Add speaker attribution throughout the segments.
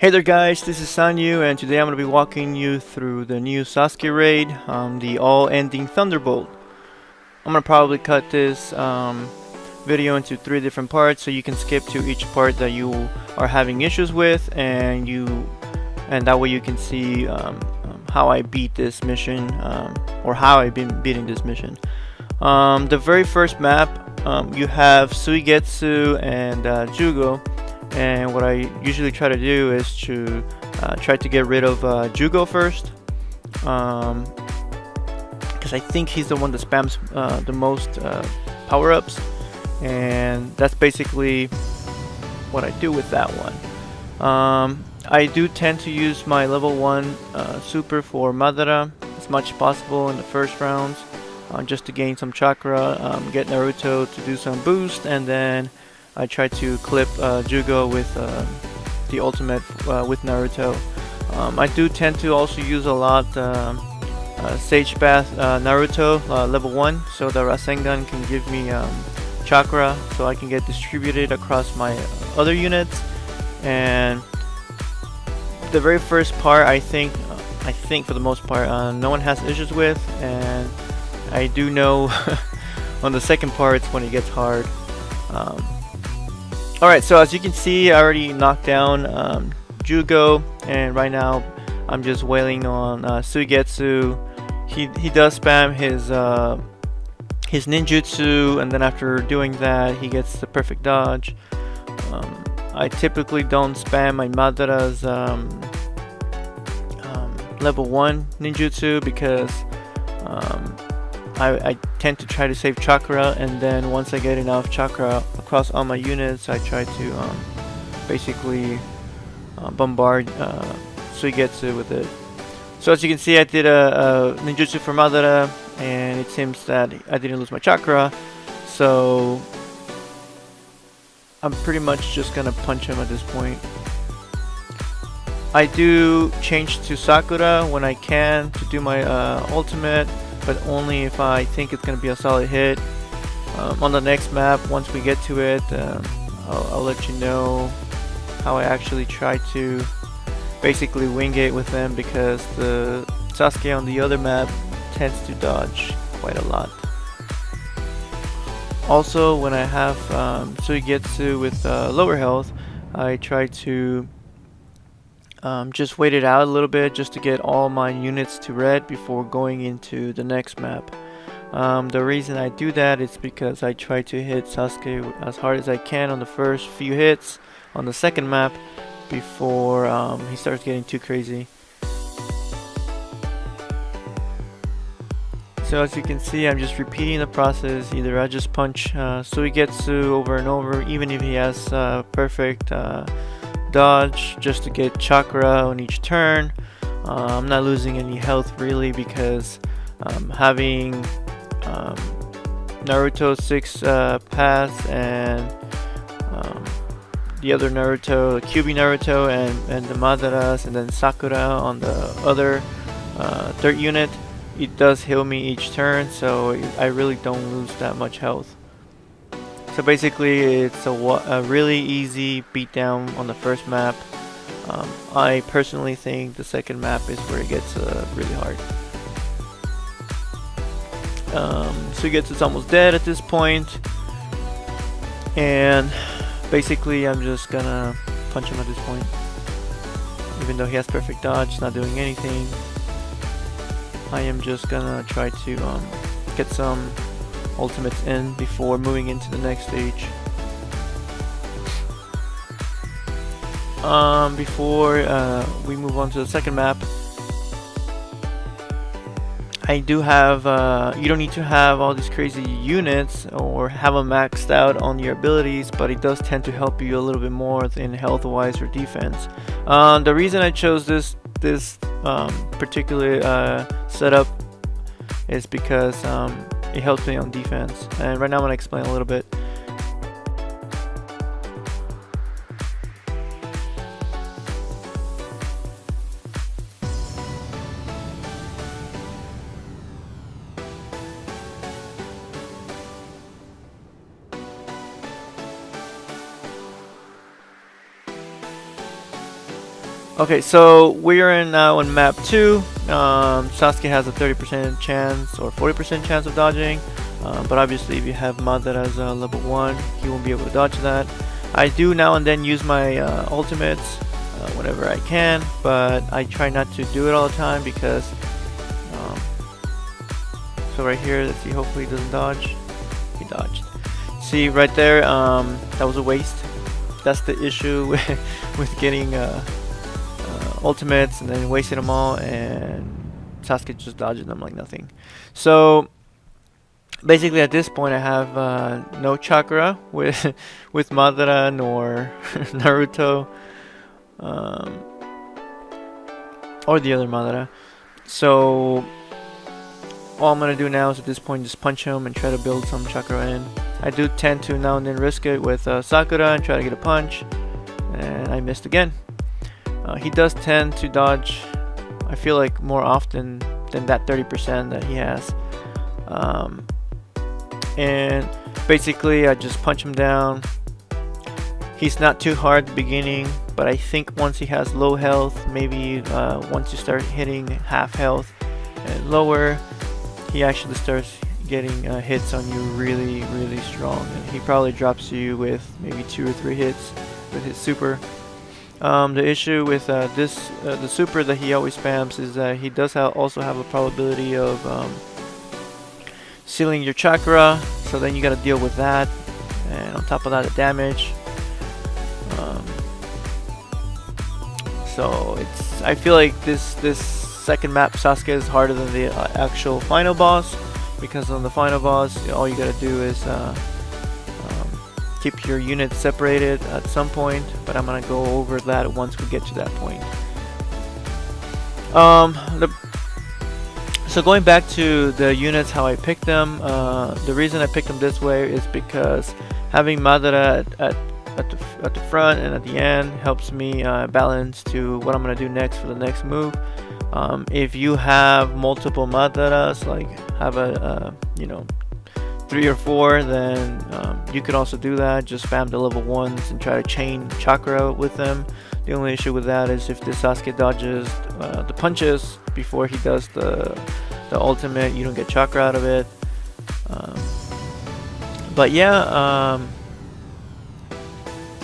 Speaker 1: Hey there guys, this is Sanyu and today I'm going to be walking you through the new Sasuke raid, the all Ending Thunderbolt. I'm going to probably cut this video into 3 different parts so you can skip to each part that you are having issues with and that way you can see how I beat this mission or how I've been beating this mission. The very first map, you have Suigetsu and Jugo. And what I usually try to do is to try to get rid of Jugo first, because I think he's the one that spams the most power-ups, and that's basically what I do with that one. I do tend to use my level 1 super for Madara as much as possible in the first rounds, just to gain some chakra, get Naruto to do some boost, and then I try to clip Jugo with the ultimate with Naruto. I do tend to also use a lot Sage Bath Naruto level 1, so the Rasengan can give me chakra, so I can get distributed across my other units. And the very first part, I think for the most part, no one has issues with, and I do know on the second part it's when it gets hard. Alright, so as you can see, I already knocked down Jugo, and right now I'm just wailing on Suigetsu. He does spam his ninjutsu, and then after doing that he gets the perfect dodge. I typically don't spam my Madara's level 1 ninjutsu because I tend to try to save chakra, and then once I get enough chakra across all my units, I try to basically bombard Suigetsu with it. So as you can see, I did a ninjutsu for Madara, and it seems that I didn't lose my chakra, so I'm pretty much just gonna punch him at this point. I do change to Sakura when I can to do my ultimate, but only if I think it's going to be a solid hit. On the next map, once we get to it, I'll let you know how I actually try to basically wing it with them, because the Sasuke on the other map tends to dodge quite a lot. Also, when I have Suigetsu with lower health, I try to just wait it out a little bit just to get all my units to red before going into the next map. The reason I do that is because I try to hit Sasuke as hard as I can on the first few hits on the second map before he starts getting too crazy. So as you can see, I'm just repeating the process. Either I just punch Suigetsu over and over, even if he has perfect dodge, just to get chakra on each turn. I'm not losing any health really, because having Naruto 6 pass and the other Naruto, Kyuubi Naruto, and the Madaras, and then Sakura on the other third unit, it does heal me each turn, so I really don't lose that much health. So basically, it's a really easy beatdown on the first map. I personally think the second map is where it gets really hard. Suigetsu's almost dead at this point, and basically I'm just gonna punch him at this point. Even though he has perfect dodge, not doing anything, I am just gonna try to get some ultimates in before moving into the next stage. Before we move on to the second map, I do have you don't need to have all these crazy units or have them maxed out on your abilities, but it does tend to help you a little bit more in health wise or defense. The reason I chose this particular setup is because it helps me on defense, and right now I'm going to explain a little bit. Okay, so we're in now in map 2. Sasuke has a 30% chance or 40% chance of dodging, but obviously if you have Madara as level 1, he won't be able to dodge that. I do now and then use my ultimates whenever I can, but I try not to do it all the time because so right here, let's see, hopefully he doesn't dodge. He dodged. See right there, that was a waste. That's the issue with getting ultimates and then wasting them all, and Sasuke just dodging them like nothing. So basically at this point I have no chakra with Madara nor Naruto or the other Madara. So all I'm gonna do now is at this point just punch him and try to build some chakra in. I do tend to now and then risk it with Sakura and try to get a punch, and I missed again. He does tend to dodge, I feel like, more often than that 30% that he has. And basically I just punch him down. He's not too hard at the beginning, but I think once he has low health, maybe once you start hitting half health and lower, he actually starts getting hits on you really strong, and he probably drops you with maybe 2 or 3 hits with his super. The issue with the super that he always spams is that he does also have a probability of sealing your chakra, so then you gotta deal with that, and on top of that the damage. So I feel like this second map Sasuke is harder than the actual final boss, because on the final boss all you gotta do is keep your units separated at some point, but I'm gonna go over that once we get to that point. So going back to the units, how I picked them, the reason I picked them this way is because having Madara at the front and at the end helps me balance to what I'm gonna do next for the next move. If you have multiple Madaras, like have a 3 or 4, then you could also do that. Just spam the level 1s and try to chain chakra with them. The only issue with that is if the Sasuke dodges the punches before he does the ultimate, you don't get chakra out of it. But yeah,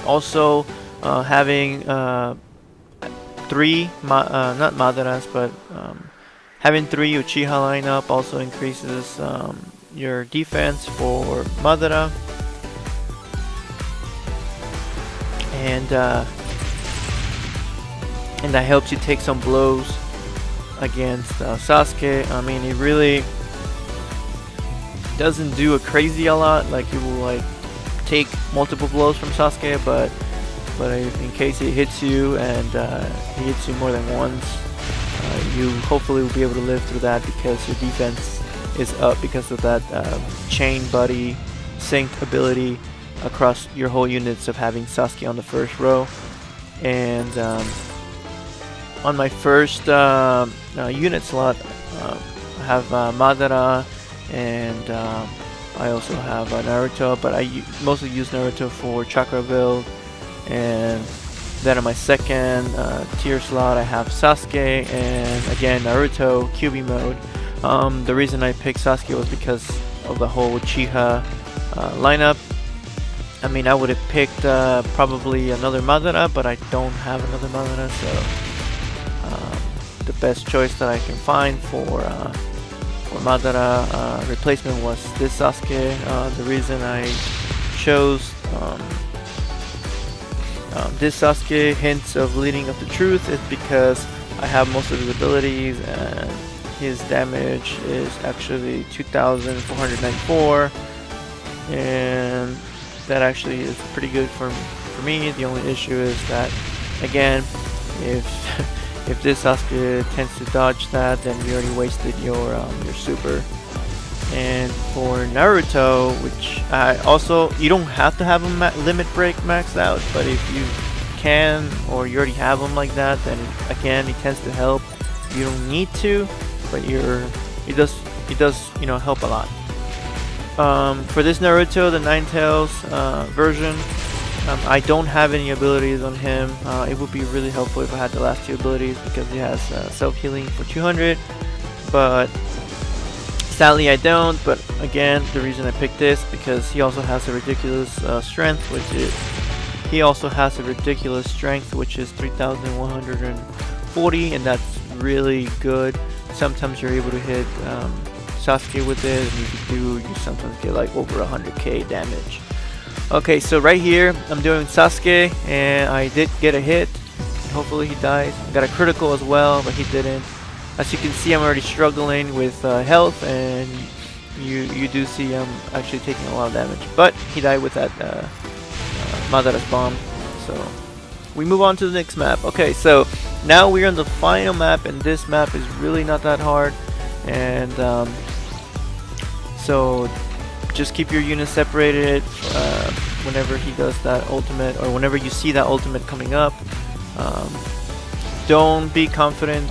Speaker 1: also having 3 not Madaras, but having 3 Uchiha lineup also increases your defense for Madara, and that helps you take some blows against Sasuke. I mean, he really doesn't do a crazy a lot, like he will like take multiple blows from Sasuke, but in case he hits you and he hits you more than once, you hopefully will be able to live through that because your defense is up because of that chain buddy synced ability across your whole units of having Sasuke on the first row. And on my first unit slot, I have Madara, and I also have Naruto, but I mostly use Naruto for chakra build. And then on my second tier slot I have Sasuke, and again Naruto QB mode. The reason I picked Sasuke was because of the whole Uchiha lineup. I mean, I would have picked probably another Madara, but I don't have another Madara, so the best choice that I can find for Madara replacement was this Sasuke. The reason I chose this Sasuke, Hints of Leading of the Truth, is because I have most of his abilities, and his damage is actually 2,494, and that actually is pretty good for me. The only issue is that, again, if this Sasuke tends to dodge that, then you already wasted your super. And for Naruto, which you don't have to have a limit break maxed out, but if you can, or you already have him like that, then again he tends to help. You don't need to, but he does help a lot. For this Naruto, the Ninetales version, I don't have any abilities on him. It would be really helpful if I had the last 2 abilities, because he has self-healing for 200, but sadly I don't. But again, the reason I picked this because he also has a ridiculous strength, which is 3,140, and that's really good. Sometimes you're able to hit Sasuke with it, and if you sometimes get like over 100k damage. Okay, so right here I'm doing Sasuke, and I did get a hit. Hopefully he dies. I got a critical as well, but he didn't. As you can see, I'm already struggling with health, and you do see I'm actually taking a lot of damage. But he died with that Madara's bomb. So we move on to the next map. Okay, so now we're on the final map, and this map is really not that hard. And so just keep your units separated whenever he does that ultimate, or whenever you see that ultimate coming up. Don't be confident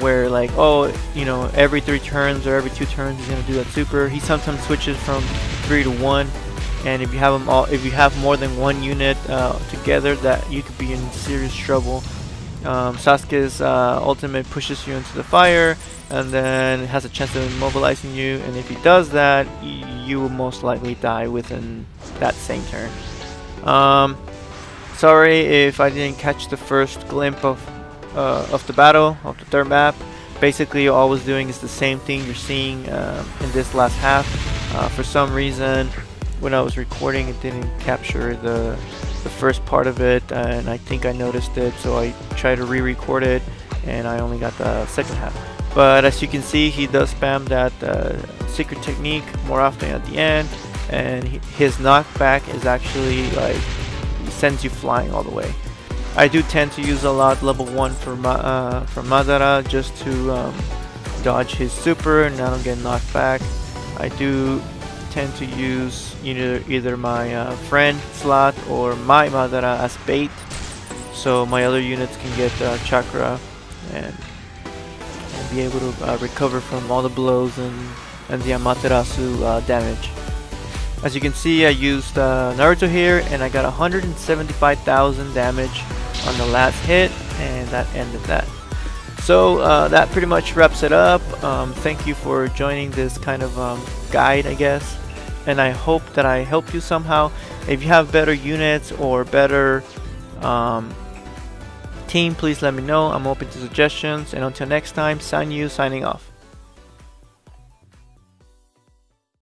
Speaker 1: where like, oh, you know, every 3 turns or every 2 turns he's gonna do that super. He sometimes switches from 3 to 1, and if you have them all, if you have more than 1 unit together, that you could be in serious trouble. Sasuke's ultimate pushes you into the fire, and then it has a chance of immobilizing you, and if he does that, you will most likely die within that same turn. Sorry if I didn't catch the first glimpse of the battle of the 3rd map. Basically all I was doing is the same thing you're seeing in this last half. For some reason when I was recording it didn't capture the first part of it, and I think I noticed it, so I tried to re-record it, and I only got the second half. But as you can see, he does spam that secret technique more often at the end, and his knockback is actually like, he sends you flying all the way. I do tend to use a lot level 1 for Madara, just to dodge his super and I don't get knocked back. I do tend to use either my friend slot or my Madara as bait, so my other units can get chakra and be able to recover from all the blows and the Amaterasu damage. As you can see, I used Naruto here, and I got 175,000 damage on the last hit, and that ended that. So that pretty much wraps it up. Thank you for joining this kind of guide, I guess, and I hope that I helped you somehow. If you have better units or better team, please let me know. I'm open to suggestions, and until next time, Sanyu signing off.